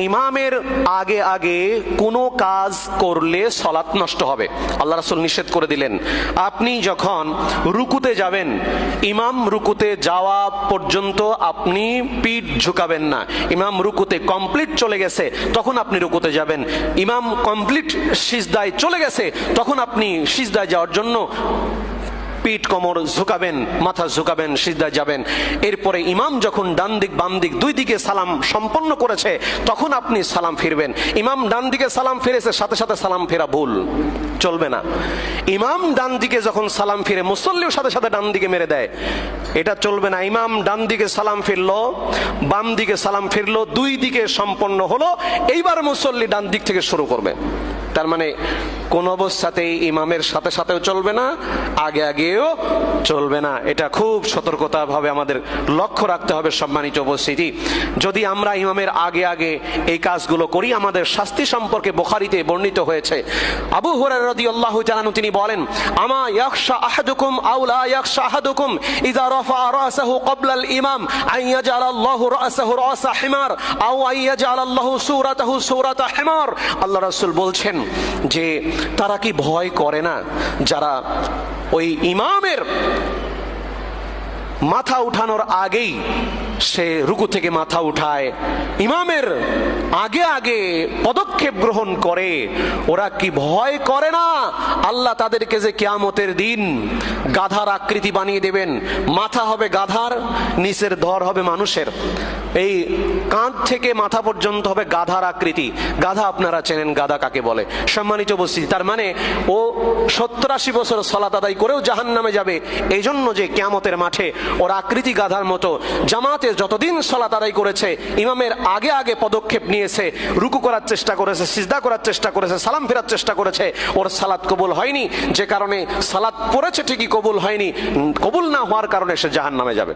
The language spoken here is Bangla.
ইমামের আগে আগে কোনো কাজ করলে সালাত নষ্ট হবে। আল্লাহ রাসূল নিষেধ করে দিলেন, আপনি যখন রুকুতে যাবেন, ইমাম রুকুতে যাওয়া পর্যন্ত আপনি পিঠ ঝুঁকাবেন না। ইমাম রুকুতে কমপ্লিট চলে গেছে তখন আপনি রুকুতে যাবেন। ইমাম কমপ্লিট সিজদায় চলে গেছে তখন আপনি সিজদায় যাওয়ার জন্য পিঠ কোমর ঝুঁকাবেন, মাথা ঝুঁকাবেন, সিজদায় যাবেন। এরপরে ইমাম যখন ডান দিক বাম দিক দুই দিকে সালাম সম্পন্ন করেছে তখন আপনি সালাম ফিরবেন। ইমাম ডান দিকে সালাম ফিরেছে, সাথে সাথে সালাম ফেরা ভুল, চলবে না। ইমাম ডান দিকে যখন সালাম ফিরে মুসল্লিও সাথে সাথে ডান দিকে মেরে দেয়, এটা চলবে না। ইমাম ডান দিকে সালাম ফিরলো, বাম দিকে সালাম ফিরলো, দুই দিকে সম্পন্ন হলো, এইবার মুসল্লি ডান দিক থেকে শুরু করবে। তার মানে কোন অবস্থাতেই ইমামের সাথে সাথেও চলবে না, আগে আগেও চলবে না। এটা খুব সতর্কতা ভাবে আমাদের লক্ষ্য রাখতে হবে। সম্মানিত উপস্থিতি, যদি আমরা ইমামের আগে আগে এই কাজগুলো করি, আমাদের শাস্তি সম্পর্কে বুখারীতে বর্ণিত হয়েছে। আবু হুরায়রা রাদিয়াল্লাহু তাআলা আনহু তিনি বলেন, আমা ইয়াখশা আহাদুকুম আও লা ইয়াখশা আহাদুকুম ইযা রাফা রাসাহু ক্বাবলা আল ইমাম আন ইয়াজআলা আল্লাহু রাসাহু রাসা হিমার আও আন ইয়াজআলা আল্লাহু সূরাতাহু সূরাতা হিমার। আল্লাহ রাসূল বলছেন যে তারা কি ভয় করে না যারা ওই ইমামের মাথা উঠানোর আগেই সে রুকু থেকে মাথা উঠায়, ইমামের আগে আগে পদক্ষেপ গ্রহণ করে, ওরা কি ভয় করে না আল্লাহ তাদেরকে যে কিয়ামতের দিন গাধার আকৃতি বানিয়ে দেবেন? মাথা হবে গাধার, নিচের ধর হবে মানুষের, এই কাঁধ থেকে মাথা পর্যন্ত হবে গাধার আকৃতি। গাধা আপনারা চেনেন গাধা কাকে বলে। সম্মানিত উপস্থিতি, তার মানে ও 70-80 বছর সালাত আদায় করেও জাহান্নামে যাবে, এই জন্য যে কিয়ামতের মাঠে ওর আকৃতি গাধার মতো। জামাতে যতদিন সালাত আদায় করেছে, ইমামের আগে আগে পদক্ষেপ নিয়েছে, রুকু করার চেষ্টা করেছে, সিজদা করার চেষ্টা করেছে, সালাম ফেরার চেষ্টা করেছে, ওর সালাত কবুল হয়নি, যে কারণে সালাত পড়েছে ঠিকই কবুল হয়নি, কবুল না হওয়ার কারণে সে জাহান্নামে যাবে।